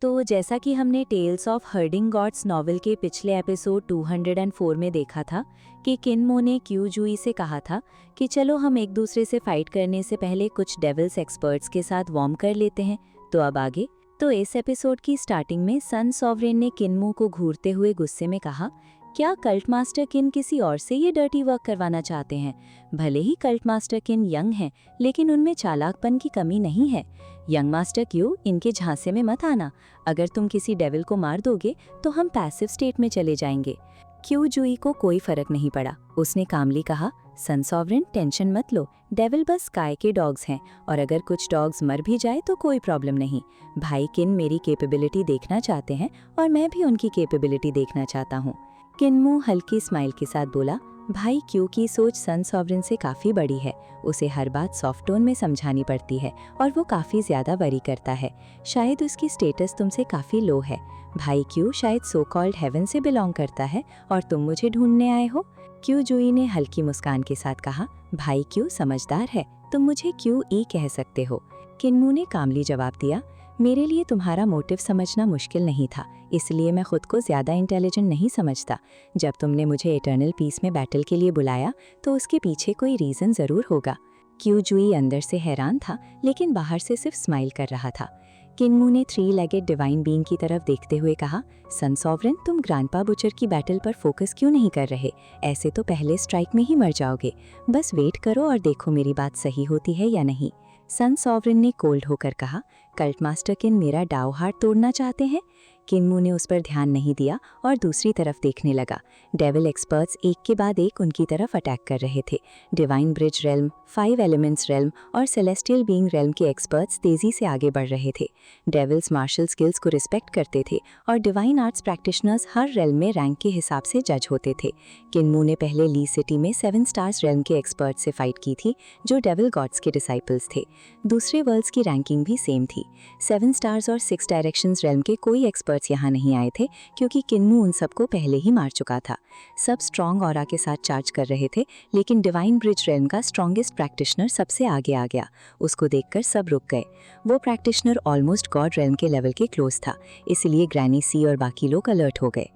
तो जैसा कि हमने tales of herding gods novel के पिछले एपिसोड 204 में देखा था कि किनमो ने क्यू जुई से कहा था कि चलो हम एक दूसरे से फाइट करने से पहले कुछ डेविल्स एक्सपर्ट्स के साथ वार्म कर लेते हैं। तो अब आगे तो इस एपिसोड की स्टार्टिंग में सन सॉवरेन ने किनमो को घूरते हुए गुस्से में कहा, क्या कल्ट मास्टर किन किसी और से ये डर्टी वर्क करवाना चाहते हैं? भले ही कल्ट मास्टर किन यंग हैं, लेकिन उनमें चालाकपन की कमी नहीं है। यंग मास्टर क्यू, इनके झांसे में मत आना। अगर तुम किसी डेविल को मार दोगे तो हम पैसिव स्टेट में चले जाएंगे। क्यू जुई को कोई फर्क नहीं पड़ा। उसने कामली कहा, सन सॉवरेन टेंशन मत लो, डेविल बस काय के डॉग्स हैं और अगर कुछ डॉग्स मर भी जाए तो कोई प्रॉब्लम नहीं। भाई किन मेरी कैपेबिलिटी देखना चाहते हैं और मैं भी उनकी कैपेबिलिटी देखना चाहता हूँ। किनमो हल्की स्माइल के साथ बोला, भाई क्यू की सोच सन सॉवरेन से काफ़ी बड़ी है। उसे हर बात सॉफ्ट टोन में समझानी पड़ती है और वो काफ़ी ज़्यादा वरी करता है। शायद उसकी स्टेटस तुमसे काफ़ी लो है। भाई क्यू शायद सो कॉल्ड हेवन से बिलोंग करता है और तुम मुझे ढूंढने आए हो। क्यू जुई ने हल्की मुस्कान के साथ कहा, भाई क्यू समझदार है, तुम मुझे क्यू ई कह सकते हो। किनमो ने कामली जवाब दिया, मेरे लिए तुम्हारा मोटिव समझना मुश्किल नहीं था, इसलिए मैं खुद को ज़्यादा इंटेलिजेंट नहीं समझता। जब तुमने मुझे इटर्नल पीस में बैटल के लिए बुलाया तो उसके पीछे कोई रीज़न ज़रूर होगा। क्यू जुई अंदर से हैरान था लेकिन बाहर से सिर्फ स्माइल कर रहा था। किनमो ने 3-लेगेड डिवाइन बीइंग की तरफ देखते हुए कहा, सन सॉवरेन तुम ग्रैंडपा बुचर की बैटल पर फोकस क्यों नहीं कर रहे? ऐसे तो पहले स्ट्राइक में ही मर जाओगे। बस वेट करो और देखो मेरी बात सही होती है या नहीं। सन सॉवरेन ने कोल्ड होकर कहा, कल्ट मास्टर किन मेरा डाउ हार्ट तोड़ना चाहते हैं? किनमो ने उस पर ध्यान नहीं दिया और दूसरी तरफ देखने लगा। डेविल एक्सपर्ट्स एक के बाद एक उनकी तरफ अटैक कर रहे थे। Divine bridge realm, 5 elements realm और सेलेस्टियल बीइंग रेल्म के एक्सपर्ट्स तेजी से आगे बढ़ रहे थे। डेविल्स मार्शल स्किल्स को रिस्पेक्ट करते थे और डिवाइन आर्ट्स प्रैक्टिशनर्स हर रेल्म में रैंक के हिसाब से जज होते थे। किनमो ने पहले ली सिटी में 7 स्टार्स रेल्म के एक्सपर्ट से फाइट की थी जो डेविल गॉड्स के डिसाइपल्स थे। दूसरे वर्ल्ड्स की रैंकिंग भी सेम थी। 7 स्टार्स और 6 डायरेक्शंस रेल्म के कोई एक्सपर्ट्स यहाँ नहीं आए थे क्योंकि किनमो उन सबको पहले ही मार चुका था। सब स्ट्रॉन्ग ऑरा के साथ चार्ज कर रहे थे, लेकिन डिवाइन ब्रिज रेल्म का स्ट्रॉन्गेस्ट प्रैक्टिशनर सबसे आगे आ गया। उसको देखकर सब रुक गए। वो प्रैक्टिशनर ऑलमोस्ट गॉड रेल्म के लेवल के क्लोज था, इसलिए ग्रैनी सी और बाकी लोग अलर्ट हो गए।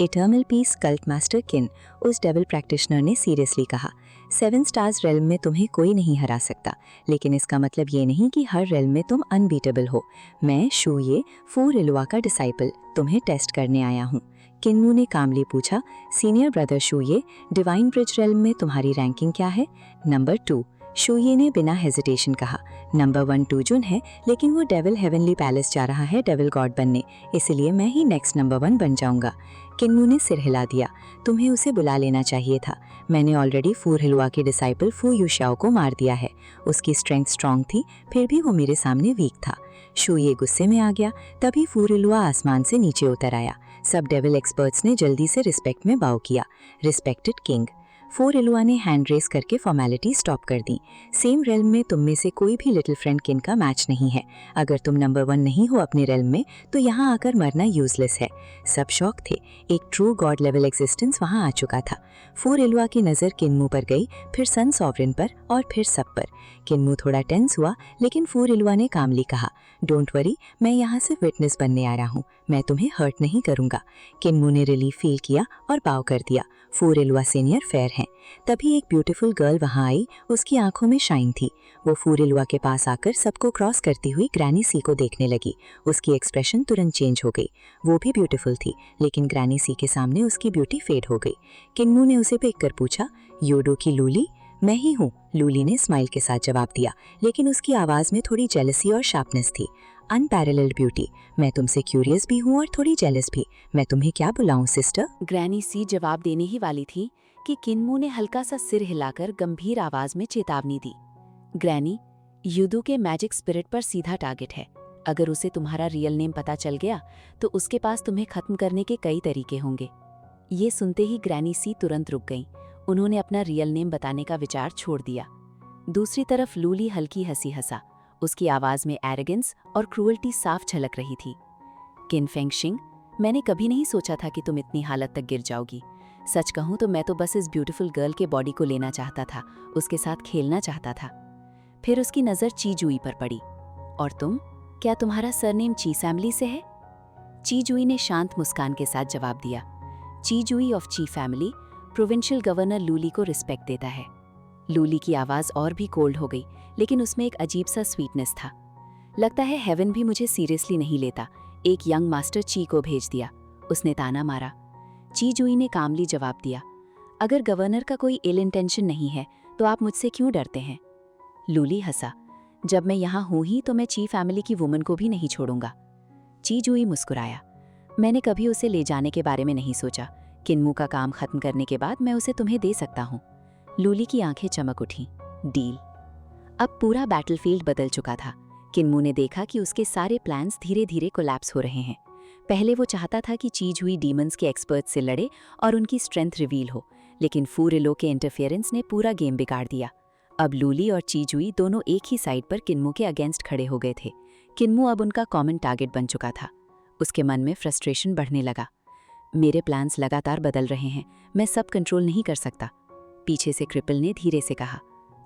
इटर्नल पीस कल्ट मास्टर किन, उस डेविल प्रैक्टिशनर ने सीरियसली कहा, 7 स्टार्स रेल्म में तुम्हें कोई नहीं हरा सकता, लेकिन इसका मतलब ये नहीं कि हर रेल्म में तुम अनबीटेबल हो। मैं शू ये फू रिलुआ का डिसाइपल तुम्हें टेस्ट करने आया हूँ। किनमो ने कामली पूछा, सीनियर ब्रदर शूये, डिवाइन ब्रिज रेल्म में तुम्हारी रैंकिंग क्या है? नंबर 2। शूये ने बिना हेजिटेशन कहा। नंबर 1 टूजुन है, लेकिन वो डेविल हेवनली पैलेस जा रहा है डेविल गॉड बनने, इसलिए मैं ही नेक्स्ट नंबर 1 बन जाऊंगा। किनमो ने सिर हिला दिया, तुम्हें उसे बुला लेना चाहिए था। मैंने ऑलरेडी फू रिलुआ के डिसाइपल फू युशाओ को मार दिया है। उसकी स्ट्रेंथ स्ट्रॉन्ग थी, फिर भी वो मेरे सामने वीक था। शूये गुस्से में आ गया। तभी फू रिलुआ आसमान से नीचे उतर आया। सब डेविल एक्सपर्ट्स ने जल्दी से रिस्पेक्ट में बाव किया। Respected king. फू रिलुआ ने हैंड रेस करके फॉर्मेलिटी स्टॉप कर दी। सेम रेल्म में तुम में से कोई भी लिटिल फ्रेंड किन का मैच नहीं है। अगर तुम नंबर 1 नहीं हो अपने रेल्म में तो यहाँ आकर मरना यूजलेस है। सब शॉक थे। एक ट्रू गॉड लेवल एग्जिस्टेंस वहाँ आ चुका था। फू रिलुआ की नज़र किनमो पर गई, फिर सन सॉवरेन पर और फिर सब पर। किनमो थोड़ा टेंस हुआ, लेकिन फू रिलुआ ने कामली कहा, डोंट वरी, मैं यहाँ से विटनेस बनने आ रहा हूँ, मैं तुम्हें हर्ट नहीं करूँगा। किनमो ने रिलीफ फील किया और बाव कर दिया। फू रिलुआ सीनियर फेयर हैं। तभी एक ब्यूटीफुल गर्ल वहाँ आई। उसकी आंखों में शाइन थी। वो फू रिलुआ के पास आकर सबको क्रॉस करती हुई ग्रैनी सी को देखने लगी। उसकी एक्सप्रेशन तुरंत चेंज हो गई। वो भी ब्यूटीफुल थी, लेकिन ग्रैनी सी के सामने उसकी ब्यूटी फेड हो गई। किनमो ने उसे देखकर पूछा, योडो की लूली? मैं ही हूँ, लूली ने स्माइल के साथ जवाब दिया, लेकिन उसकी आवाज़ में थोड़ी जेलसी और शार्पनेस थी। अनपैरेलल्ड ब्यूटी, मैं तुमसे क्यूरियस भी हूँ और थोड़ी जेलस भी। मैं तुम्हें क्या बुलाऊं सिस्टर? ग्रैनी सी जवाब देने ही वाली थी कि किनमो ने हल्का सा सिर हिलाकर गंभीर आवाज में चेतावनी दी। ग्रैनी, युदू के मैजिक स्पिरिट पर सीधा टारगेट है। अगर उसे तुम्हारा रियल नेम पता चल गया तो उसके पास तुम्हें खत्म करने के कई तरीके होंगे। ये सुनते ही ग्रैनी सी तुरंत रुक गईं। उन्होंने अपना रियल नेम बताने का विचार छोड़ दिया। दूसरी तरफ लूली हल्की हंसी हंसा। उसकी आवाज में एरोगेंस और क्रूअल्टी साफ झलक रही थी। किन फेंगशिंग, मैंने कभी नहीं सोचा था कि तुम इतनी हालत तक गिर जाओगी। सच कहूं तो मैं तो बस इस ब्यूटीफुल गर्ल के बॉडी को लेना चाहता था, उसके साथ खेलना चाहता था। फिर उसकी नज़र ची जुई पर पड़ी। और तुम, क्या तुम्हारा सरनेम ची सैमली से है? चीजुई ने शांत मुस्कान के साथ जवाब दिया। चीजुई ऑफ ची फैमिली प्रोविंशियल गवर्नर लूली को रिस्पेक्ट देता है। लूली की आवाज़ और भी कोल्ड हो गई, लेकिन उसमें एक अजीब सा स्वीटनेस था। लगता है हेवन भी मुझे सीरियसली नहीं लेता। एक यंग मास्टर ची को भेज दिया, उसने ताना मारा। चीजुई ने कामली जवाब दिया, अगर गवर्नर का कोई इल इंटेंशन नहीं है तो आप मुझसे क्यों डरते हैं? लूली हंसा, जब मैं यहाँ हूँ ही तो मैं ची फैमिली की वुमन को भी नहीं छोड़ूंगा। चीजुई मुस्कुराया, मैंने कभी उसे ले जाने के बारे में नहीं सोचा। किन्मू का काम खत्म करने के बाद मैं उसे तुम्हें दे सकता हूँ। लूली की आंखें चमक उठीं। डील। अब पूरा बैटलफील्ड बदल चुका था। किन्मू ने देखा कि उसके सारे प्लान्स धीरे धीरे कोलैप्स हो रहे हैं। पहले वो चाहता था कि चीजुई डीमंस के एक्सपर्ट से लड़े और उनकी स्ट्रेंथ रिवील हो, लेकिन फूरिलो के इंटरफेरेंस ने पूरा गेम बिगाड़ दिया। अब लूली और चीजुई दोनों एक ही साइड पर किन्मू के अगेंस्ट खड़े हो गए थे। किन्मू अब उनका कॉमन टारगेट बन चुका था। उसके मन में फ्रस्ट्रेशन बढ़ने लगा। मेरे प्लान्स लगातार बदल रहे हैं, मैं सब कंट्रोल नहीं कर सकता। पीछे से क्रिपल ने धीरे से कहा,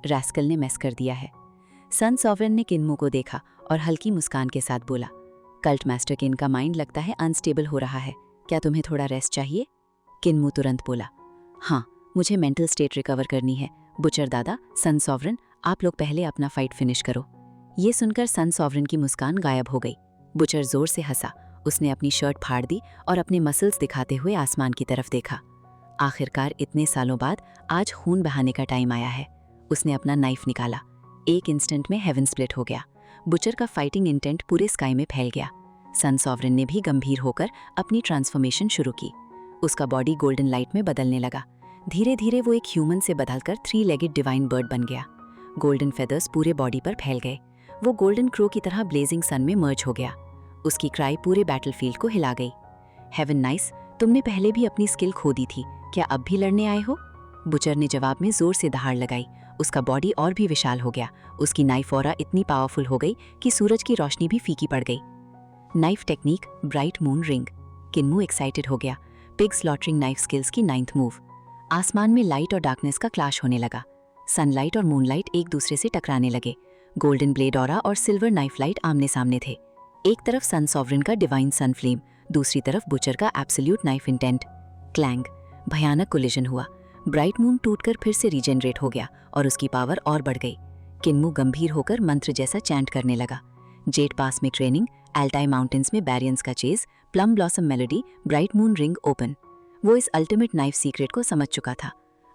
रैस्कल ने मेस कर दिया है। सन सॉवरेन ने किन्मू को देखा और हल्की मुस्कान के साथ बोला, कल्ट मास्टर किन का माइंड लगता है अनस्टेबल हो रहा है, क्या तुम्हें थोड़ा रेस्ट चाहिए? किन्मू तुरंत बोला, हाँ, मुझे मेंटल स्टेट रिकवर करनी है। बुचर दादा, सन सॉवरेन, आप लोग पहले अपना फाइट फिनिश करो। ये सुनकर सन सॉवरेन की मुस्कान गायब हो गई। बुचर जोर से हंसा, उसने अपनी शर्ट फाड़ दी और अपने मसल्स दिखाते हुए आसमान की तरफ देखा। आखिरकार इतने सालों बाद आज खून बहाने का टाइम आया है। उसने अपना नाइफ निकाला। एक इंस्टेंट में हेवन स्प्लिट हो गया। बुचर का फाइटिंग इंटेंट पूरे स्काई में फैल गया। सन सॉवरेन ने भी गंभीर होकर अपनी ट्रांसफॉर्मेशन शुरू की। उसका बॉडी गोल्डन लाइट में बदलने लगा। धीरे धीरे वो एक ह्यूमन से बदलकर 3 लेगेड डिवाइन बर्ड बन गया। गोल्डन फेदर्स पूरे बॉडी पर फैल गए। वो गोल्डन क्रो की तरह ब्लेजिंग सन में मर्ज हो गया। उसकी क्राई पूरे बैटलफील्ड को हिला गई। हेवन नाइस, तुमने पहले भी अपनी स्किल खो दी थी, क्या अब भी लड़ने आए हो? बुचर ने जवाब में जोर से दहाड़ लगाई। उसका बॉडी और भी विशाल हो गया। उसकी नाइफ ऑरा इतनी पावरफुल हो गई कि सूरज की रोशनी भी फीकी पड़ गई। Knife technique bright moon ring. किन्मू एक्साइटेड हो गया। पिग स्लॉटरिंग नाइफ स्किल्स की 9th मूव। आसमान में लाइट और डार्कनेस का क्लैश होने लगा। सनलाइट और मूनलाइट एक दूसरे से टकराने लगे। गोल्डन ब्लेड ऑरा और सिल्वर नाइफ लाइट आमने सामने थे। एक तरफ सन सॉवरेन का डिवाइन सन फ्लेम, दूसरी तरफ बुचर का एब्सोल्यूट नाइफ इंटेंट। क्लैंग। भयानक कोलिजन हुआ। ब्राइट मून टूटकर फिर से रीजनरेट हो गया और उसकी पावर और बढ़ गई। किन्मू गंभीर होकर मंत्र जैसा चैंट करने लगा। जेट पास में ट्रेनिंग, एल्टाई माउंटेन्स में बैरियंस का chase, plum blossom melody, bright moon ring open. वो इस अल्टीमेट नाइफ सीक्रेट को समझ चुका था।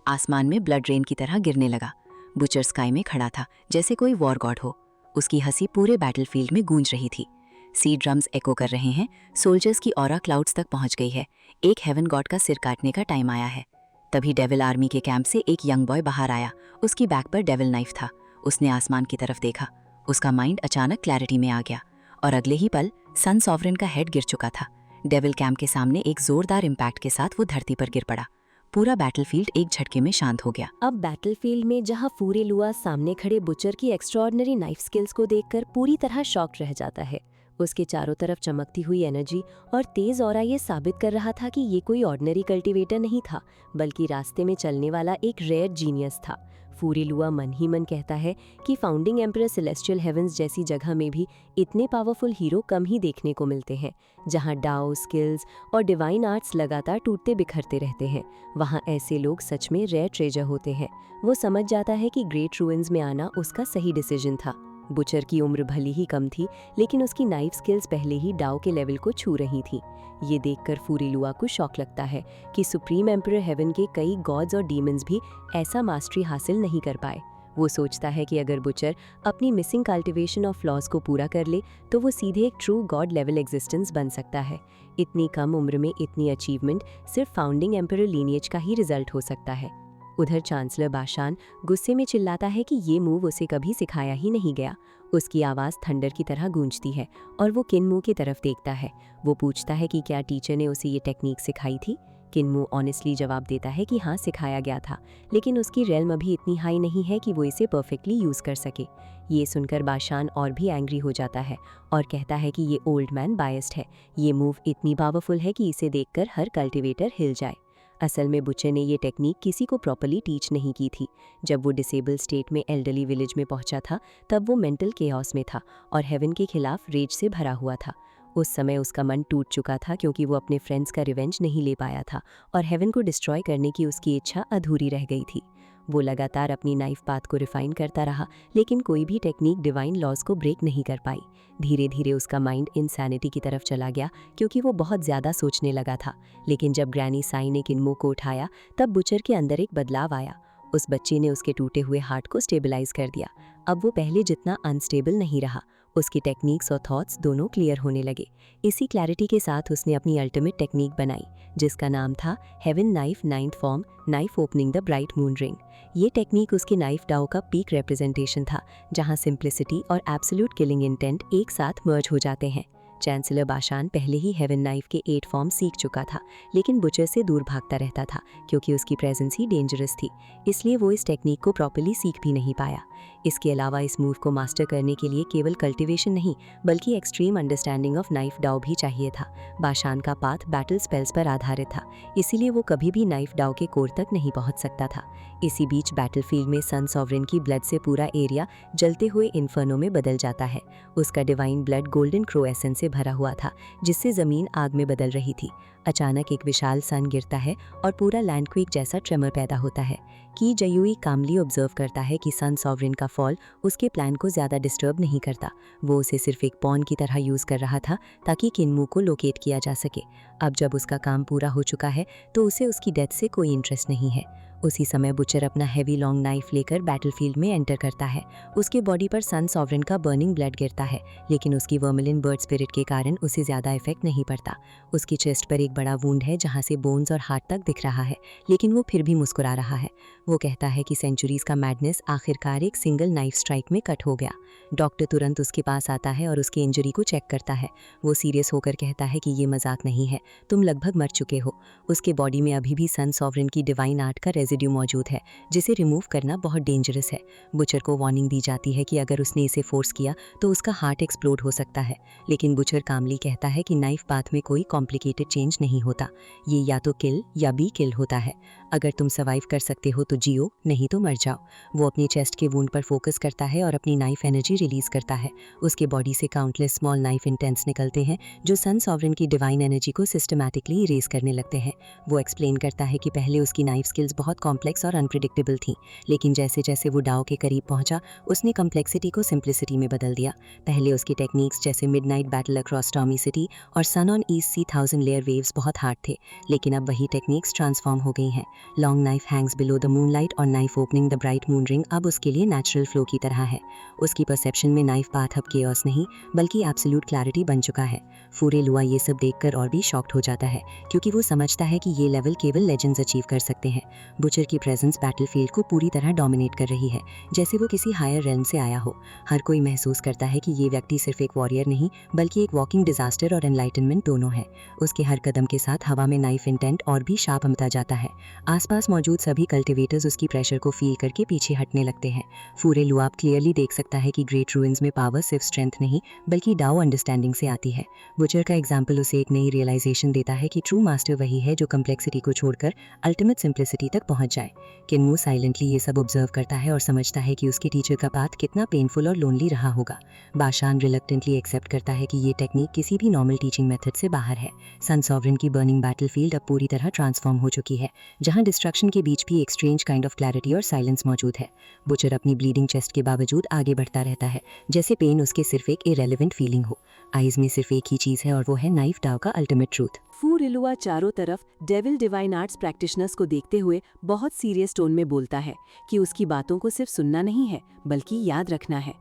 आसमान में ब्लड रेन की तरह गिरने लगा। बुचर स्काई में खड़ा था जैसे कोई वॉर गॉड हो। उसकी हंसी पूरे बैटलफील्ड में गूंज रही थी। सी ड्रम्स एको कर रहे हैं। सोल्जर्स की ऑरा क्लाउड्स तक पहुंच गई है। एक हेवन गॉड का सिर काटने का टाइम आया है। तभी डेविल आर्मी के कैंप से एक यंग बॉय बाहर आया। उसकी बैक पर डेविल नाइफ था। उसने आसमान की तरफ देखा। उसका माइंड अचानक क्लैरिटी में आ गया और अगले ही पल सन सॉवरेन का हेड गिर चुका था। डेविल कैंप के सामने एक जोरदार इम्पैक्ट के साथ वो धरती पर गिर पड़ा। पूरा बैटलफील्ड एक झटके में शांत हो गया। अब बैटलफील्ड में जहां फूरेलुआ सामने खड़े बुचर की एक्स्ट्रॉर्डनरी नाइफ स्किल्स को देखकर पूरी तरह शॉक्ड रह जाता है। उसके चारों तरफ चमकती हुई एनर्जी और तेज ऑरा ये साबित कर रहा था कि ये कोई ऑर्डिनरी कल्टीवेटर नहीं था, बल्कि रास्ते में चलने वाला एक रेयर जीनियस था। फूरेलुआ मन ही मन कहता है कि फाउंडिंग एम्परर सेलेस्टियल हेवंस जैसी जगह में भी इतने पावरफुल हीरो कम ही देखने को मिलते हैं। जहां डाओ, स्किल्स और डिवाइन आर्ट्स लगातार टूटते बिखरते रहते हैं, वहां ऐसे लोग सच में रेयर ट्रेजर होते हैं। वो समझ जाता है कि ग्रेट रूइंस में आना उसका सही डिसीजन था। बुचर की उम्र भली ही कम थी, लेकिन उसकी नाइफ स्किल्स पहले ही डाओ के लेवल को छू रही थीं। ये देखकर फूरेलुआ को शौक लगता है कि सुप्रीम एम्परर हेवन के कई गॉड्स और डीमंस भी ऐसा मास्टरी हासिल नहीं कर पाए। वो सोचता है कि अगर बुचर अपनी मिसिंग कल्टिवेशन ऑफ फ्लॉज को पूरा कर ले तो वो सीधे एक ट्रू गॉड लेवल एग्जिस्टेंस बन सकता है। इतनी कम उम्र में इतनी अचीवमेंट सिर्फ फाउंडिंग एम्परर लीनिएज का ही रिजल्ट हो सकता है। उधर चांसलर बाशान गुस्से में चिल्लाता है कि ये मूव उसे कभी सिखाया ही नहीं गया। उसकी आवाज़ थंडर की तरह गूंजती है और वो किन्मू की तरफ देखता है। वो पूछता है कि क्या टीचर ने उसे ये टेक्निक सिखाई थी। किन्मू ऑनेस्टली जवाब देता है कि हाँ, सिखाया गया था, लेकिन उसकी रेल्म अभी इतनी हाई नहीं है कि वो इसे परफेक्टली यूज़ कर सके। ये सुनकर बाशान और भी एंग्री हो जाता है और कहता है कि ये ओल्ड मैन बायस्ड है। ये मूव इतनी पावरफुल है कि इसे देखकर हर कल्टिवेटर हिल जाए। असल में बुचर ने ये टेक्निक किसी को प्रॉपर्ली टीच नहीं की थी। जब वो डिसेबल स्टेट में एल्डरली विलेज में पहुंचा था, तब वो मेंटल केओस में था और हेवन के खिलाफ रेज से भरा हुआ था। उस समय उसका मन टूट चुका था क्योंकि वो अपने फ्रेंड्स का रिवेंज नहीं ले पाया था और हेवन को डिस्ट्रॉय करने की उसकी इच्छा अधूरी रह गई थी। वो लगातार अपनी नाइफ पाथ को रिफाइन करता रहा, लेकिन कोई भी टेक्निक डिवाइन लॉज को ब्रेक नहीं कर पाई। धीरे धीरे उसका माइंड इंसैनिटी की तरफ चला गया क्योंकि वो बहुत ज़्यादा सोचने लगा था। लेकिन जब ग्रैनी साई ने किन्मो को उठाया तब बुचर के अंदर एक बदलाव आया। उस बच्चे ने उसके टूटे हुए हार्ट को स्टेबलाइज कर दिया। अब वो पहले जितना अनस्टेबल नहीं रहा। उसकी टेक्निक्स और थॉट्स दोनों क्लियर होने लगे। इसी क्लैरिटी के साथ उसने अपनी अल्टीमेट टेक्निक बनाई जिसका नाम था heaven knife 9th form, knife opening the bright moon ring. ये टेक्निक उसकी नाइफ डाओ का पीक रिप्रेजेंटेशन था, जहां सिंप्लिसिटी और एब्सोल्यूट किलिंग इंटेंट एक साथ मर्ज हो जाते हैं। चांसलर बाशान पहले ही हेवन नाइफ के 8 फॉर्म सीख चुका था, लेकिन बुचर से दूर भागता रहता था क्योंकि उसकी प्रेजेंस ही डेंजरस थी। इसलिए वो इस टेक्निक को प्रॉपर्ली सीख भी नहीं पाया। इसके अलावा इस मूव को मास्टर करने के लिए केवल कल्टीवेशन नहीं बल्कि extreme understanding of knife dao भी चाहिए था। बाशान का पाथ बैटल स्पेल्स पर आधारित था, इसीलिए वो कभी भी नाइफ डाओ के कोर तक नहीं पहुंच सकता था। इसी बीच बैटलफील्ड में सन सॉवरेन की ब्लड से पूरा एरिया जलते हुए इन्फर्नो में बदल जाता है। उसका divine blood golden crow essence से भरा हुआ था, जिससे जमीन आग में बदल रही थी। अचानक एक विशाल सन गिरता है और पूरा लैंडक्विक जैसा ट्रेमर पैदा होता है। की जयूई कामली ऑब्जर्व करता है कि सन सॉवरेन का फॉल उसके प्लान को ज़्यादा डिस्टर्ब नहीं करता। वो उसे सिर्फ एक पॉन की तरह यूज़ कर रहा था ताकि किन्मू को लोकेट किया जा सके। अब जब उसका काम पूरा हो चुका है तो उसे उसकी डेथ से कोई इंटरेस्ट नहीं है। उसी समय बुचर अपना हैवी लॉन्ग नाइफ लेकर बैटलफील्ड में एंटर करता है। उसके बॉडी पर सन सॉवरेन का बर्निंग ब्लड गिरता है, लेकिन उसकी वर्मिलिन बर्ड स्पिरिट के कारण उसे ज़्यादा इफेक्ट नहीं पड़ता। उसकी चेस्ट पर एक बड़ा वुंड है जहाँ से बोन्स और हार्ट तक दिख रहा है, लेकिन वो फिर भी मुस्कुरा रहा है। वो कहता है कि सेंचुरीज का मैडनेस आखिरकार एक सिंगल नाइफ स्ट्राइक में कट हो गया। डॉक्टर तुरंत उसके पास आता है और उसकी इंजरी को चेक करता है। वो सीरियस होकर कहता है कि ये मजाक नहीं है, तुम लगभग मर चुके हो। उसके बॉडी में अभी भी सन सॉवरेन की डिवाइन आर्ट का रेजिड्यू मौजूद है, जिसे रिमूव करना बहुत डेंजरस है। बुचर को वार्निंग दी जाती है कि अगर उसने इसे फोर्स किया तो उसका हार्ट एक्सप्लोड हो सकता है, लेकिन बुचर कामली कहता है कि नाइफ पाथ में कोई कॉम्प्लिकेटेड चेंज नहीं होता। ये या तो किल या बी किल होता है। अगर तुम सर्वाइव कर सकते हो तो जियो, नहीं तो मर जाओ। वो अपनी चेस्ट के वुंड पर फोकस करता है और अपनी नाइफ एनर्जी रिलीज करता है। उसके बॉडी से काउंटलेस स्मॉल नाइफ इंटेंस निकलते हैं जो सन सॉवरेन की डिवाइन एनर्जी को सिस्टमैटिकली इरेज करने लगते हैं। वो एक्सप्लेन करता है कि पहले उसकी नाइफ स्किल्स बहुत कॉम्प्लेक्स और अनप्रिडिक्टेबल थी, लेकिन जैसे जैसे वो डाओ के करीब पहुंचा उसने कम्प्लेक्सिटी को सिंप्लिसिटी में बदल दिया। पहले उसकी टेक्निक्स जैसे midnight battle across Tommy city और sun on east sea 1000 layer waves बहुत हार्ड थे, लेकिन अब वही टेक्निक्स ट्रांसफॉर्म हो गई हैं। Long knife hangs below the moonlight और knife opening the bright moon ring अब उसके लिए नेचुरल फ्लो की तरह है। उसकी परसेप्शन में नाइफ पाथ अब केओस नहीं बल्कि एब्सोल्यूट क्लैरिटी बन चुका है। फूरे लुआ ये सब देखकर और भी शॉक्ड हो जाता है क्योंकि वो समझता है कि ये लेवल केवल लेजेंड्स अचीव कर सकते हैं। बुचर की प्रेजेंस बैटलफील्ड को पूरी तरह डोमिनेट कर रही है, जैसे वो किसी हायर रेल्म से आया हो। हर कोई महसूस करता है कि ये व्यक्ति सिर्फ एक वॉरियर नहीं बल्कि एक वॉकिंग डिजास्टर और एनलाइटनमेंट दोनों है। उसके हर कदम के साथ हवा में नाइफ इंटेंट और भी शार्प होता जाता है। आसपास मौजूद सभी कल्टिवेटर्स उसकी प्रेशर को फील करके पीछे हटने लगते हैं। फूरे लुआब क्लियरली देख सकता है कि ग्रेट रूइंस में पावर सिर्फ स्ट्रेंथ नहीं बल्कि डाओ अंडरस्टैंडिंग से आती है। बुचर का एग्जाम्पल उसे एक नई रियलाइजेशन देता है कि ट्रू मास्टर वही है जो कम्प्लेक्सिटी को छोड़कर अल्टीमेट सिंप्लिसिटी तक पहुंच जाए। किन्मू साइलेंटली ये सब ऑब्जर्व करता है और समझता है कि उसके टीचर का पाथ कितना पेनफुल और लोनली रहा होगा। बाशान रिलक्टेंटली एक्सेप्ट करता है कि ये टेक्निक किसी भी नॉर्मल टीचिंग मेथड से बाहर है। सन सॉवरेन की बर्निंग बैटलफील्ड अब पूरी तरह ट्रांसफॉर्म हो चुकी है, जहां डिस्ट्रक्शन के बीच भी एक स्ट्रेंज काइंड ऑफ क्लैरिटी और साइलेंस मौजूद है। बुचर अपनी ब्लीडिंग चेस्ट के बावजूद आगे बढ़ता रहता है, जैसे पेन उसके सिर्फ एक इरेलेवेंट फीलिंग हो। आइज में सिर्फ एक ही चीज है और वो है नाइफ डाओ का अल्टीमेट ट्रूथ। फू रिलुआ चारों तरफ डेविल डिवाइन आर्ट्स प्रैक्टिशनर्स को देखते हुए बहुत सीरियस टोन में बोलता है कि उसकी बातों को सिर्फ सुनना नहीं है बल्कि याद रखना है।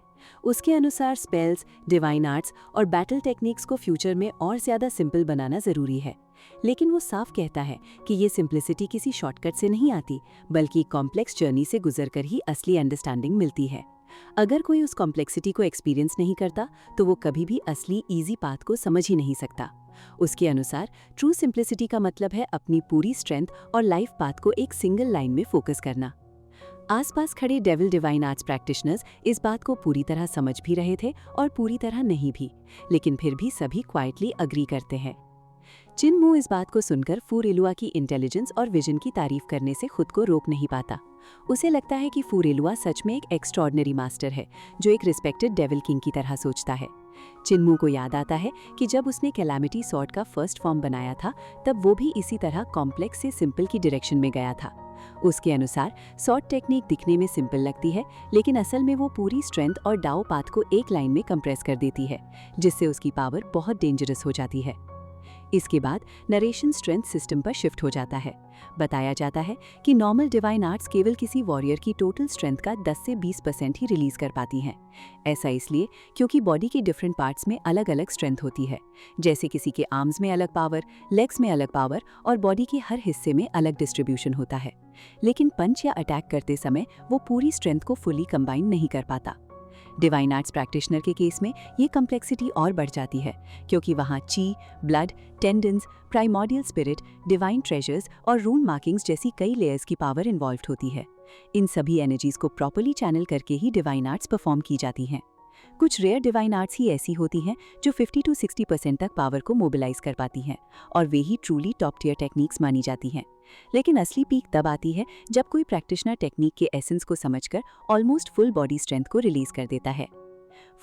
उसके अनुसार स्पेल्स, डिवाइन आर्ट्स और बैटल टेक्निक्स को फ्यूचर में और ज़्यादा सिंपल बनाना ज़रूरी है, लेकिन वो साफ कहता है कि ये सिंप्लिसिटी किसी शॉर्टकट से नहीं आती बल्कि कॉम्प्लेक्स जर्नी से गुजरकर ही असली अंडरस्टैंडिंग मिलती है। अगर कोई उस कॉम्प्लेक्सिटी को एक्सपीरियंस नहीं करता तो वो कभी भी असली ईजी पाथ को समझ ही नहीं सकता। उसके अनुसार ट्रू सिंप्लिसिटी का मतलब है अपनी पूरी स्ट्रेंथ और लाइफ पाथ को एक सिंगल लाइन में फोकस करना। आसपास खड़े डेविल डिवाइन आर्ट्स प्रैक्टिशनर्स इस बात को पूरी तरह समझ भी रहे थे और पूरी तरह नहीं भी, लेकिन फिर भी सभी क्वाइटली अग्री करते हैं। चिनमू इस बात को सुनकर फू रिलुआ की इंटेलिजेंस और विजन की तारीफ करने से खुद को रोक नहीं पाता। उसे लगता है कि फूरेलुआ सच में एक एक्स्ट्रॉर्डनरी मास्टर है जो एक रिस्पेक्टेड डेविल किंग की तरह सोचता है। चिन्मू को याद आता है कि जब उसने कैलामिटी सॉर्ड का फर्स्ट फॉर्म बनाया था तब वो भी इसी तरह कॉम्प्लेक्स से सिंपल की डायरेक्शन में गया था। उसके अनुसार सॉर्ड टेक्निक दिखने में सिंपल लगती है, लेकिन असल में वो पूरी स्ट्रेंथ और डाओ पाथ को एक लाइन में कंप्रेस कर देती है, जिससे उसकी पावर बहुत डेंजरस हो जाती है। इसके बाद नरेशन स्ट्रेंथ सिस्टम पर शिफ्ट हो जाता है। बताया जाता है कि नॉर्मल डिवाइन आर्ट्स केवल किसी वॉरियर की टोटल स्ट्रेंथ का 10 से 20% ही रिलीज कर पाती हैं। ऐसा इसलिए क्योंकि बॉडी के डिफरेंट पार्ट्स में अलग अलग स्ट्रेंथ होती है, जैसे किसी के आर्म्स में अलग पावर, लेग्स में अलग पावर और बॉडी के हर हिस्से में अलग डिस्ट्रीब्यूशन होता है। लेकिन पंच या अटैक करते समय वो पूरी स्ट्रेंथ को फुली कंबाइन नहीं कर पाता। डिवाइन आर्ट्स प्रैक्टिशनर के केस में ये कम्प्लेक्सिटी और बढ़ जाती है, क्योंकि वहाँ ची, blood, tendons, primordial spirit, divine treasures और रून मार्किंग्स जैसी कई लेयर्स की पावर इन्वॉल्व होती है। इन सभी एनर्जीज को प्रॉपर्ली चैनल करके ही डिवाइन आर्ट्स परफॉर्म की जाती हैं। कुछ रेयर डिवाइन आर्ट्स ही ऐसी होती हैं जो 50 to 60% तक पावर को मोबिलाइज कर पाती हैं, और वे ही ट्रूली टॉप टियर टेक्निक्स मानी जाती हैं। लेकिन असली पीक तब आती है जब कोई प्रैक्टिशनर टेक्निक के एसेंस को समझकर ऑलमोस्ट फुल बॉडी स्ट्रेंथ को रिलीज कर देता है।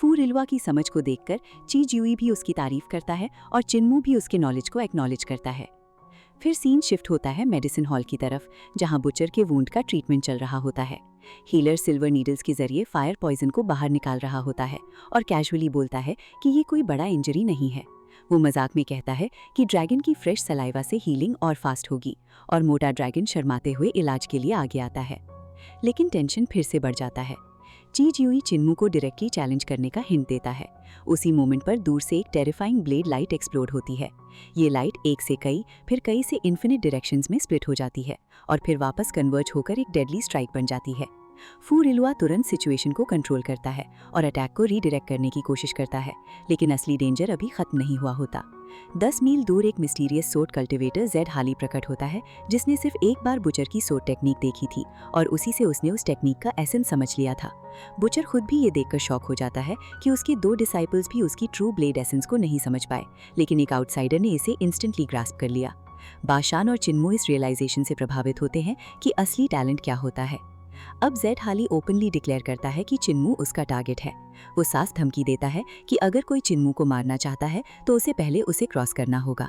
फू रिलवा की समझ को देखकर ची ज्यूई भी उसकी तारीफ करता है और चिन्मू भी उसके नॉलेज को एक्नॉलेज करता है। फिर सीन शिफ्ट होता है मेडिसिन हॉल की तरफ, जहां बुचर के वुंड का ट्रीटमेंट चल रहा होता है। हीलर सिल्वर नीडल्स के जरिए फायर पॉइजन को बाहर निकाल रहा होता है और कैजुअली बोलता है कि ये कोई बड़ा इंजरी नहीं है। वो मजाक में कहता है कि ड्रैगन की फ्रेश सलाइवा से हीलिंग और फास्ट होगी, और मोटा ड्रैगन शर्माते हुए इलाज के लिए आगे आता है। लेकिन टेंशन फिर से बढ़ जाता है। ची ज्यूई चिन्मू को डायरेक्टली चैलेंज करने का हिंट देता है। उसी मोमेंट पर दूर से एक टेरिफाइंग ब्लेड लाइट एक्सप्लोड होती है। ये लाइट एक से कई, फिर कई से इन्फिनिट डायरेक्शंस में स्प्लिट हो जाती है और फिर वापस कन्वर्ज होकर एक डेडली स्ट्राइक बन जाती है। फू रिलुआ तुरंत सिचुएशन को कंट्रोल करता है और अटैक को रीडायरेक्ट करने की कोशिश करता है, लेकिन असली डेंजर अभी खत्म नहीं हुआ होता। 10 मील दूर एक मिस्टीरियस सोर्ड कल्टिवेटर जेड हाली प्रकट होता है, जिसने सिर्फ एक बार बुचर की सोर्ड टेक्निक देखी थी और उसी से उसने उस टेक्निक का एसेंस समझ लिया था। बुचर खुद भी ये देखकर शॉक हो जाता है कि उसके 2 डिसाइपल्स भी उसकी ट्रू ब्लेड एसेंस को नहीं समझ पाए, लेकिन एक आउटसाइडर ने इसे इंस्टेंटली ग्रास्प कर लिया। बाशान और चिन्मू इस रियलाइजेशन से प्रभावित होते हैं कि असली टैलेंट क्या होता है। अब जेड हाली ओपनली डिक्लेयर करता है कि चिन्मू उसका टारगेट है। वो साफ धमकी देता है कि अगर कोई चिन्मू को मारना चाहता है तो उसे पहले उसे क्रॉस करना होगा।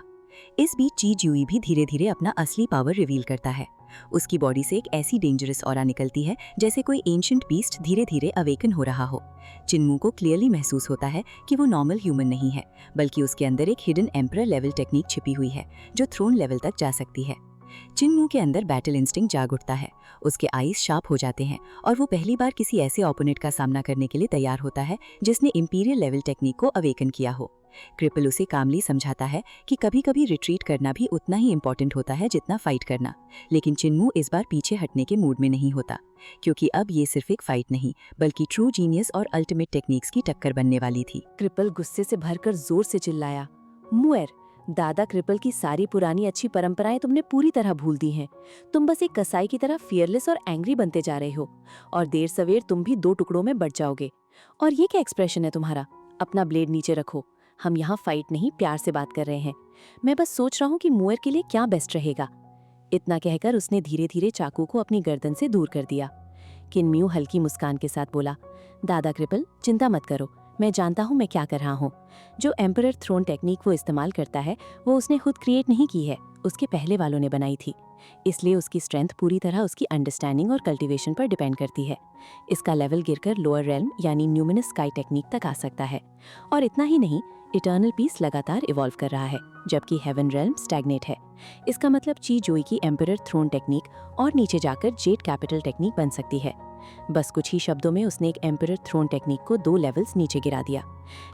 इस बीच ची ज्यूई भी धीरे धीरे अपना असली पावर रिवील करता है। उसकी बॉडी से एक ऐसी डेंजरस ऑरा निकलती है जैसे कोई एंशिएंट बीस्ट धीरे धीरे अवेकन हो रहा हो। चिन्मू को क्लियरली महसूस होता है कि वो नॉर्मल ह्यूमन नहीं है, बल्कि उसके अंदर एक हिडन एम्परर लेवल टेक्निक छिपी हुई है जो थ्रोन लेवल तक जा सकती है। चिन्मू के अंदर बैटल इंस्टिंक्ट जाग उठता है। उसके आईज शार्प हो जाते हैं और वो पहली बार किसी ऐसे ओपोनेंट का सामना करने के लिए तैयार होता है जिसने इंपीरियल लेवल टेक्निक को अवेकन किया हो। क्रिपल उसे कामली समझाता है कि कभी कभी रिट्रीट करना भी उतना ही इंपॉर्टेंट होता है जितना फाइट करना, लेकिन चिन्मू इस बार पीछे हटने के मूड में नहीं होता, क्योंकि अब ये सिर्फ एक फाइट नहीं बल्कि ट्रू जीनियस और अल्टीमेट टेक्निक्स की टक्कर बनने वाली थी। क्रिपल गुस्से से भरकर जोर से चिल्लाया, मुएर, दादा क्रिपल की सारी पुरानी अच्छी परंपराएं तुमने पूरी तरह भूल दी हैं। तुम बस एक कसाई की तरह फियरलेस और एंग्री बनते जा रहे हो, और देर सवेर तुम भी 2 टुकड़ों में बट जाओगे। और ये क्या एक्सप्रेशन है तुम्हारा? अपना ब्लेड नीचे रखो। हम यहाँ फाइट नहीं, प्यार से बात कर रहे हैं। मैं बस सोच रहा हूँ कि मुएर के लिए क्या बेस्ट रहेगा। इतना कहकर उसने धीरे धीरे चाकू को अपनी गर्दन से दूर कर दिया। किनम्यू हल्की मुस्कान के साथ बोला, दादा क्रिपल, चिंता मत करो, मैं जानता हूँ मैं क्या कर रहा हूँ। जो एम्परर थ्रोन टेक्निक वो इस्तेमाल करता है वो उसने खुद क्रिएट नहीं की है, उसके पहले वालों ने बनाई थी। इसलिए उसकी स्ट्रेंथ पूरी तरह उसकी अंडरस्टैंडिंग और कल्टीवेशन पर डिपेंड करती है। इसका लेवल गिरकर लोअर रेल्म यानी न्यूमिनस स्काई टेक्निक तक आ सकता है। और इतना ही नहीं, इटर्नल पीस लगातार इवॉल्व कर रहा है, जबकि हेवन रेल्म स्टैग्नेट है। इसका मतलब ची जोई की एम्परर थ्रोन टेक्निक और नीचे जाकर जेड कैपिटल टेक्निक बन सकती है। बस कुछ ही शब्दों में उसने एक एम्परर थ्रोन टेक्निक को 2 लेवल्स नीचे गिरा दिया।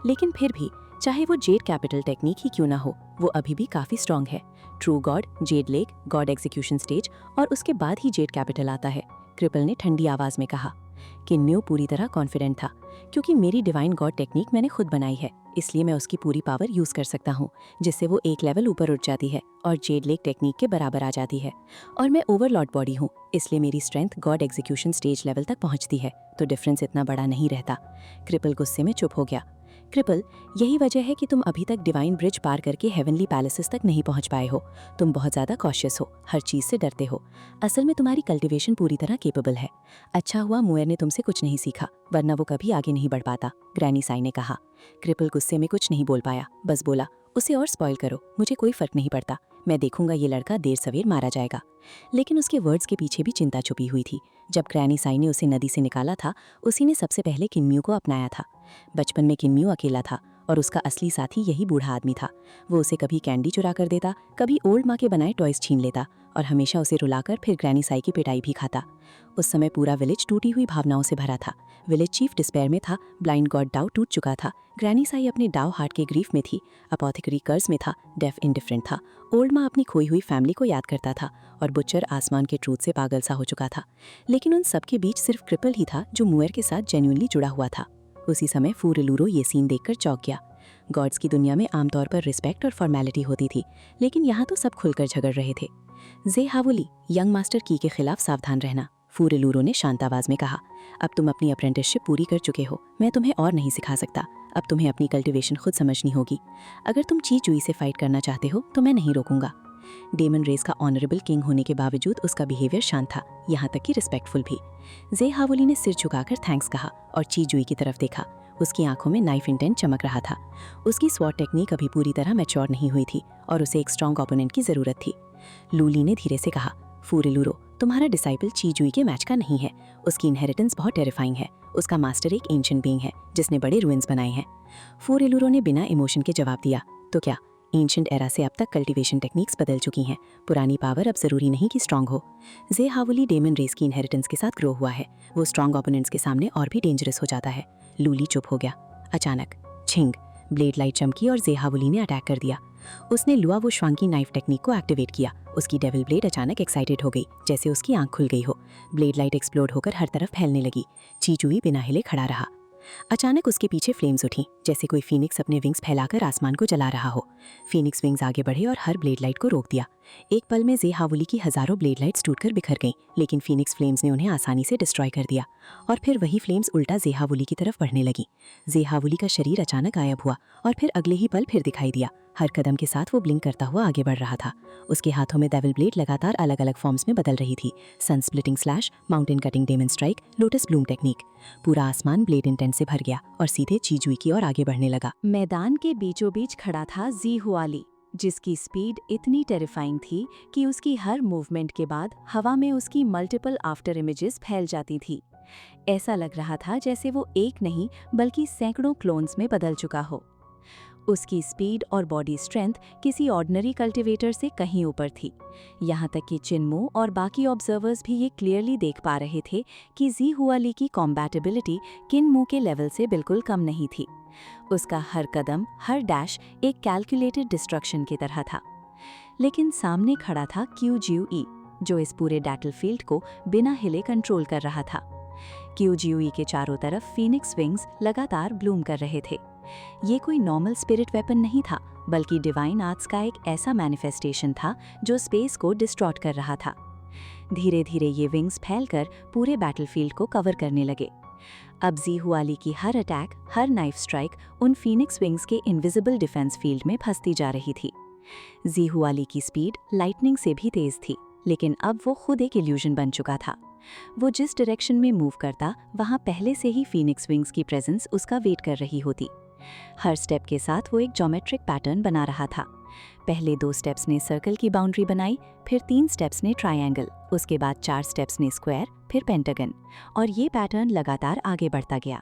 लेकिन फिर भी चाहे वो जेड कैपिटल टेक्निक ही क्यों ना हो, वो अभी भी काफी स्ट्रांग है। True God, Z lake, God execution stage और उसके बाद ही जेड कैपिटल आता है, क्रिपल ने ठंडी आवाज में कहा। किन्म्यू पूरी तरह कॉन्फिडेंट था, क्योंकि मेरी डिवाइन गॉड टेक्निक मैंने खुद बनाई है, इसलिए मैं उसकी पूरी पावर यूज कर सकता हूँ, जिससे वो एक लेवल ऊपर उठ जाती है और जेड लेक टेक्निक के बराबर आ जाती है। और मैं ओवरलॉर्ड बॉडी हूँ, इसलिए मेरी strength God execution stage level तक पहुँचती है, तो डिफरेंस इतना बड़ा नहीं रहता। क्रिपल गुस्से में चुप हो गया। क्रिपल, यही वजह है कि तुम अभी तक डिवाइन ब्रिज पार करके हेवनली पैलेसेस तक नहीं पहुंच पाए हो। तुम बहुत ज़्यादा कॉशियस हो, हर चीज़ से डरते हो। असल में तुम्हारी कल्टीवेशन पूरी तरह केपेबल है। अच्छा हुआ मुएर ने तुमसे कुछ नहीं सीखा, वरना वो कभी आगे नहीं बढ़ पाता, ग्रैनी साई ने कहा। क्रिपल गुस्से में कुछ नहीं बोल पाया, बस बोला, उसे और स्पॉइल करो, मुझे कोई फर्क नहीं पड़ता। मैं देखूंगा ये लड़का देर सवेर मारा जाएगा। लेकिन उसके वर्ड्स के पीछे भी चिंता छुपी हुई थी। जब ग्रैनी साई ने उसे नदी से निकाला था, उसी ने सबसे पहले किन्म्यू को अपनाया था। बचपन में किन्म्यू अकेला था और उसका असली साथी यही बूढ़ा आदमी था। वो उसे कभी कैंडी चुरा कर देता, कभी ओल्ड माँ के बनाए टॉयज छीन लेता और हमेशा उसे रुलाकर फिर ग्रैनी साई की पिटाई भी खाता। उस समय पूरा विलेज टूटी हुई भावनाओं से भरा था। विलेज चीफ डिस्पेयर में था, ब्लाइंड गॉड डाउ टूट चुका था, ग्रैनी साई अपने डाउ हार्ट के ग्रीफ में थी, अपोथिकरी कर्ज में था, डेफ इंडिफरेंट था, ओल्ड माँ अपनी खोई हुई फैमिली को याद करता था और बुच्चर आसमान के ट्रूथ से पागल सा हो चुका था। लेकिन उन सब के बीच सिर्फ क्रिपल ही था जो मुएर के साथ जेन्युइनली जुड़ा हुआ था। उसी समय फूरेलूरो ये सीन देखकर चौंक गया। गॉड्स की दुनिया में आमतौर पर रिस्पेक्ट और फॉर्मेलिटी होती थी, लेकिन यहाँ तो सब खुलकर झगड़ रहे थे। जे हावुली, यंग मास्टर की के खिलाफ सावधान रहना, फूरेलूरो ने शांत आवाज में कहा। अब तुम अपनी अप्रेंटिसशिप पूरी कर चुके हो, मैं तुम्हें और नहीं सिखा सकता। अब तुम्हें अपनी कल्टीवेशन खुद समझनी होगी। अगर तुम ची चुई से फाइट करना चाहते हो तो मैं नहीं रोकूंगा। डेमन रेस का ऑनरेबल किंग होने के बावजूद उसका बिहेवियर शांत था, यहाँ तक कि रिस्पेक्टफुल भी। जे हावुली ने सिर झुकाकर थैंक्स कहा और ची जुई की तरफ देखा। उसकी आंखों में नाइफ इंटेंट चमक रहा था। उसकी स्वॉट टेक्निक अभी पूरी तरह मैच्योर नहीं हुई थी और उसे एक स्ट्रॉन्ग ओपोनेंट की जरूरत थी। लूली ने धीरे से कहा, फूरेलूरो, तुम्हारा डिसाइपल ची जुई के मैच का नहीं है। उसकी इनहेरिटेंस बहुत टेरिफाइंग है। उसका मास्टर एक एंशिएंट बीइंग है जिसने बड़े रुइंस बनाए हैं। फूरेलूरो ने बिना इमोशन के जवाब दिया, तो क्या एंशिएंट एरा से अब तक कल्टीवेशन टेक्निक्स बदल चुकी हैं। पुरानी पावर अब जरूरी नहीं कि स्ट्रांग हो। जे हावुली डेमन रेस की इनहेरिटेंस के साथ ग्रो हुआ है। वो स्ट्रांग ओपोनेंट्स के सामने और भी डेंजरस हो जाता है। लूली चुप हो गया। अचानक छिंग, ब्लेड लाइट चमकी और जे हावुली ने अटैक कर दिया। उसने लुआ वो श्वांकी नाइफ टेक्निक को एक्टिवेट किया। उसकी डेविल ब्लेड अचानक एक्साइटेड हो गई, जैसे उसकी आंख खुल गई हो। ब्लेड लाइट एक्सप्लोड होकर हर तरफ फैलने लगी। चीचुई बिना हिले खड़ा रहा। अचानक उसके पीछे फ्लेम्स उठी, जैसे कोई फीनिक्स अपने विंग्स फैलाकर आसमान को जला रहा हो। फीनिक्स विंग्स आगे बढ़े और हर ब्लेड लाइट को रोक दिया। एक पल में जे हावुली की हजारों ब्लेड लाइट्स टूटकर बिखर गईं, लेकिन फीनिक्स फ्लेम्स ने उन्हें आसानी से डिस्ट्रॉय कर दिया और फिर वही फ्लेम्स उल्टा जे हावुली की तरफ बढ़ने लगी। जे हावुली का शरीर अचानक गायब हुआ और फिर अगले ही पल फिर दिखाई दिया। हर कदम के साथ वो ब्लिंक करता हुआ आगे बढ़ रहा था। उसके हाथों में डेविल ब्लेड लगातार अलग अलग फॉर्म्स में बदल रही थी। Sun splitting slash, mountain cutting demon strike, lotus bloom technique. पूरा आसमान ब्लेड इंटेंट से भर गया और सीधे चीजुई की ओर आगे बढ़ने लगा। मैदान के बीचों बीच खड़ा था जी हुआली, जिसकी स्पीड इतनी टेरिफाइंग थी कि उसकी हर मूवमेंट के बाद हवा में उसकी मल्टीपल आफ्टर इमेजेस फैल जाती थी। ऐसा लग रहा था जैसे वो एक नहीं बल्कि सैकड़ों क्लोन्स में बदल चुका हो। उसकी स्पीड और बॉडी स्ट्रेंथ किसी ऑर्डिनरी कल्टीवेटर से कहीं ऊपर थी। यहाँ तक कि चिन्मो और बाकी ऑब्जर्वर्स भी ये क्लियरली देख पा रहे थे कि जी हुआली की कॉम्बैटिबिलिटी किन्मो के लेवल से बिल्कुल कम नहीं थी। उसका हर कदम, हर डैश एक कैलकुलेटेड डिस्ट्रक्शन की तरह था। लेकिन सामने खड़ा था क्यूजियूई, जो इस पूरे बैटलफील्ड को बिना हिले कंट्रोल कर रहा था। क्यूजियूई के चारों तरफ फीनिक्स विंग्स लगातार ब्लूम कर रहे थे। ये कोई नॉर्मल स्पिरिट वेपन नहीं था, बल्कि डिवाइन आर्ट्स का एक ऐसा मैनिफेस्टेशन था जो स्पेस को डिस्ट्रॉट कर रहा था। धीरे धीरे ये विंग्स फैलकर पूरे बैटलफील्ड को कवर करने लगे। अब जी हुआली की हर अटैक, हर नाइफ स्ट्राइक उन फीनिक्स विंग्स के इनविजिबल डिफेंस फील्ड में फंसती जा रही थी। जी हुआली की स्पीड लाइटनिंग से भी तेज थी, लेकिन अब वो खुद एक इल्यूजन बन चुका था। वो जिस डायरेक्शन में मूव करता, वहाँ पहले से ही फीनिक्स विंग्स की प्रेजेंस उसका वेट कर रही होती। हर स्टेप के साथ वो एक ज्योमेट्रिक पैटर्न बना रहा था। पहले 2 स्टेप्स ने सर्कल की बाउंड्री बनाई, फिर 3 स्टेप्स ने ट्रायंगल, उसके बाद 4 स्टेप्स ने स्क्वायर, फिर पेंटागन, और ये पैटर्न लगातार आगे बढ़ता गया।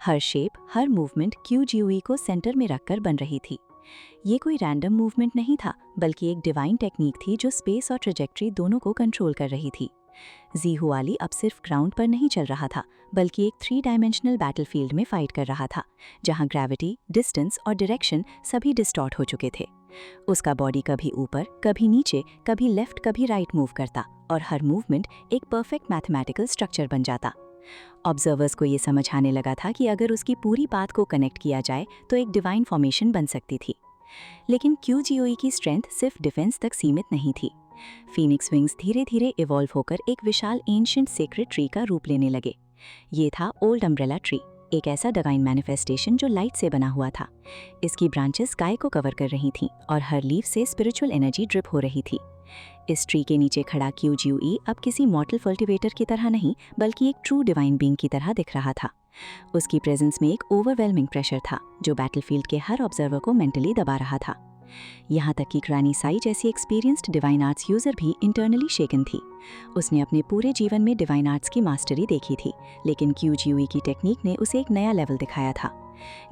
हर शेप, हर मूवमेंट क्यूजियूई को सेंटर में रखकर बन रही थी। ये कोई रैंडम मूवमेंट नहीं था, बल्कि एक डिवाइन टेक्निक थी जो स्पेस और ट्रेजेक्ट्री दोनों को कंट्रोल कर रही थी। जी हुआली अब सिर्फ ग्राउंड पर नहीं चल रहा था, बल्कि एक 3 डायमेंशनल बैटलफील्ड में फाइट कर रहा था, जहां ग्रेविटी, डिस्टेंस और डायरेक्शन सभी डिस्टॉर्ट हो चुके थे। उसका बॉडी कभी ऊपर, कभी नीचे, कभी लेफ्ट, कभी राइट मूव करता, और हर मूवमेंट एक परफेक्ट मैथमेटिकल स्ट्रक्चर बन जाता। ऑब्जर्वर्स को ये समझ आने लगा था कि अगर उसकी पूरी पाथ को कनेक्ट किया जाए तो एक डिवाइन फॉर्मेशन बन सकती थी। लेकिन क्यूजिओई की स्ट्रेंथ सिर्फ डिफेंस तक सीमित नहीं थी। फीनिक्स विंग्स धीरे धीरे इवॉल्व होकर एक विशाल एंशिएंट सेक्रेड ट्री का रूप लेने लगे। ये था ओल्ड अम्ब्रेला ट्री, एक ऐसा डिवाइन मैनिफेस्टेशन जो लाइट से बना हुआ था। इसकी ब्रांचेस स्काई को कवर कर रही थीं और हर लीफ से स्पिरिचुअल एनर्जी ड्रिप हो रही थी। इस ट्री के नीचे खड़ा QGUE अब किसी मॉर्टल कल्टीवेटर की तरह नहीं बल्कि एक ट्रू डिवाइन बीइंग की तरह दिख रहा था। उसकी प्रेजेंस में एक ओवरवेलमिंग प्रेशर था जो बैटलफील्ड के हर ऑब्जर्वर को मेंटली दबा रहा था। यहाँ तक कि ग्रैनी साई जैसी एक्सपीरियंस्ड डिवाइन आर्ट्स यूजर भी इंटरनली शेकन थी। उसने अपने पूरे जीवन में डिवाइन आर्ट्स की मास्टरी देखी थी, लेकिन QGUE की टेक्निक ने उसे एक नया लेवल दिखाया था।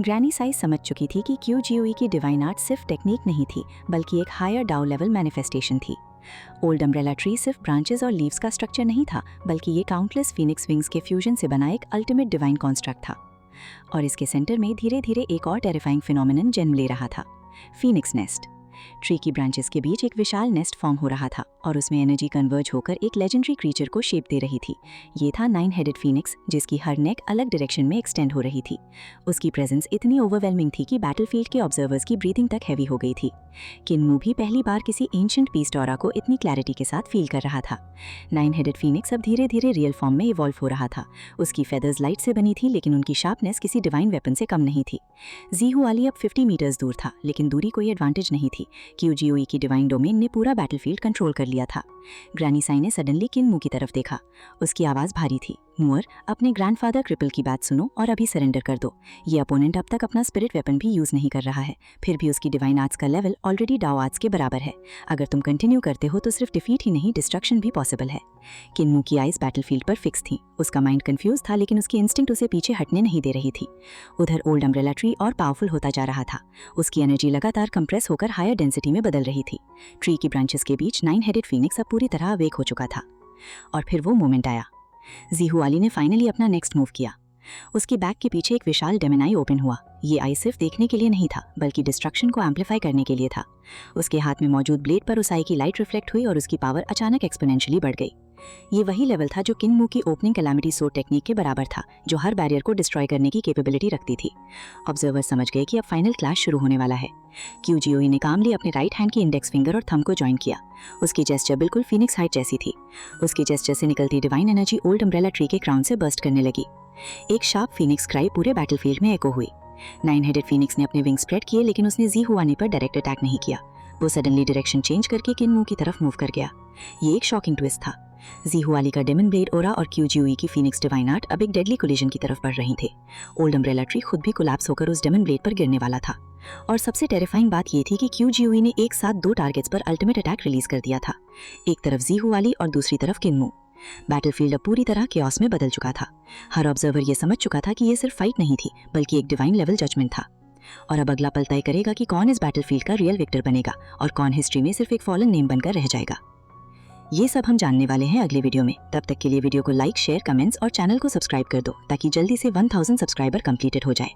ग्रैनी साई समझ चुकी थी कि QGUE की डिवाइन आर्ट सिर्फ टेक्निक नहीं थी बल्कि एक हायर डाउ लेवल मैनिफेस्टेशन थी। ओल्ड अम्ब्रेला ट्री सिर्फ ब्रांचेस और लीव्स का स्ट्रक्चर नहीं था बल्कि ये काउंटलेस फीनिक्स विंग्स के फ्यूजन से बना एक अल्टीमेट डिवाइन कॉन्स्ट्रक्ट था। और इसके सेंटर में धीरे धीरे एक और टेरिफाइंग फिनोमिनन जन्म ले रहा था, फीनिक्स नेस्ट। ट्री की ब्रांचेस के बीच एक विशाल नेस्ट फॉर्म हो रहा था और उसमें एनर्जी कन्वर्ज होकर एक लेजेंडरी क्रीचर को शेप दे रही थी। ये था 9 हेडेड फीनिक्स, जिसकी हर नेक अलग डायरेक्शन में एक्सटेंड हो रही थी। उसकी प्रेजेंस इतनी ओवरवेलमिंग थी कि बैटलफील्ड के ऑब्जर्वर्स की ब्रीथिंग तक हैवी हो गई थी। किन्मू भी पहली बार किसी एंशिएंट पीस टॉरा को इतनी क्लैरिटी के साथ फील कर रहा था। 9 हेडेड फीनिक्स अब धीरे धीरे रियल फॉर्म में इवॉल्व हो रहा था। उसकी फेदर्स लाइट से बनी थी लेकिन उनकी शार्पनेस किसी डिवाइन वेपन से कम नहीं थी। जीहुआली अब 50 मीटर्स दूर था, लेकिन दूरी कोई एडवांटेज नहीं थी। QGUE की डिवाइन डोमेन ने पूरा बैटलफील्ड कंट्रोल कर लिया था। ग्रैनी साई ने सडनली किन्मू की तरफ देखा। उसकी आवाज़ भारी थी, मूअर, अपने ग्रैंडफादर क्रिपल की बात सुनो और अभी सरेंडर कर दो। ये अपोनेंट अब तक अपना स्पिरिट वेपन भी यूज नहीं कर रहा है, फिर भी उसकी डिवाइन आर्ट्स का लेवल ऑलरेडी डाओ आर्ट्स के बराबर है। अगर तुम कंटिन्यू करते हो तो सिर्फ डिफीट ही नहीं डिस्ट्रक्शन भी पॉसिबल है। किन्मू की आइज बैटलफील्ड पर फिक्स थी। उसका माइंड कंफ्यूज था लेकिन उसकी इंस्टिंक्ट उसे पीछे हटने नहीं दे रही थी। उधर ओल्ड अम्ब्रेला ट्री और पावरफुल होता जा रहा था। उसकी एनर्जी लगातार कंप्रेस होकर हायर डेंसिटी में बदल रही थी। ट्री की ब्रांचेस के बीच 9 हेडेड फीनिक्स अब पूरी तरह अवेक हो चुका था। और फिर वो मोमेंट आया। जीहुआली ने फाइनली अपना नेक्स्ट मूव किया। उसके बैक के पीछे एक विशाल डेमन आई ओपन हुआ। ये आई सिर्फ देखने के लिए नहीं था बल्कि डिस्ट्रक्शन को एम्पलीफाई करने के लिए था। उसके हाथ में मौजूद ब्लेड पर उस आई की लाइट रिफ्लेक्ट हुई और उसकी पावर अचानक एक्सपोनेंशियली बढ़ गई। ये वही लेवल था जो किन्मू की ओपनिंग कैलामिटी सोर्ड टेक्निक के बराबर था, जो हर बैरियर को डिस्ट्रॉय करने की कैपेबिलिटी रखती थी। ऑब्जर्वर समझ गए कि अब फाइनल क्लैश शुरू होने वाला है। QGUE ने कामली अपने राइट हैंड की इंडेक्स फिंगर और थंब को ज्वाइन किया। उसकी जेस्चर बिल्कुल फीनिक्स हाइट जैसी थी। उसकी जेस्चर से निकलती divine energy old umbrella tree के क्राउन से बर्स्ट करने लगी। एक शार्प फीनिक्स क्राई पूरे बैटलफील्ड में एको हुई। 9 हेडेड फीनिक्स ने अपने विंग स्प्रेड किए लेकिन उसने जीहुआनी पर डायरेक्ट अटैक नहीं किया। वो सडनली डायरेक्शन चेंज करके किन्मू की तरफ मूव कर गया। ये एक शॉकिंग ट्विस्ट था। जीहुआली का डेमन ब्लेड ओरा और QGUE की फीनिक्स डिवाइन आर्ट अब एक डेडली कोलिजन की तरफ बढ़ रही थे। ओल्ड अम्ब्रेला ट्री खुद भी कोलैप्स होकर उस डेमन ब्लेड पर गिरने वाला था। और सबसे टेरिफाइंग बात ये थी कि QGUE ने एक साथ 2 टारगेट्स पर अल्टीमेट अटैक रिलीज कर दिया था, एक तरफ जीहुआली और दूसरी तरफ किन्मू। बैटलफील्ड अब पूरी तरह केओस में बदल चुका था। हर ऑब्जर्वर ये समझ चुका था कि ये सिर्फ फाइट नहीं थी बल्कि एक डिवाइन लेवल जजमेंट था। और अब अगला पल तय करेगा कि कौन इस बैटलफील्ड का रियल विक्टर बनेगा और कौन हिस्ट्री में सिर्फ एक फॉलन नेम बनकर रह जाएगा। ये सब हम जानने वाले हैं अगले वीडियो में। तब तक के लिए वीडियो को लाइक, शेयर, कमेंट्स और चैनल को सब्सक्राइब कर दो ताकि जल्दी से 1000 सब्सक्राइबर कंप्लीटेड हो जाए।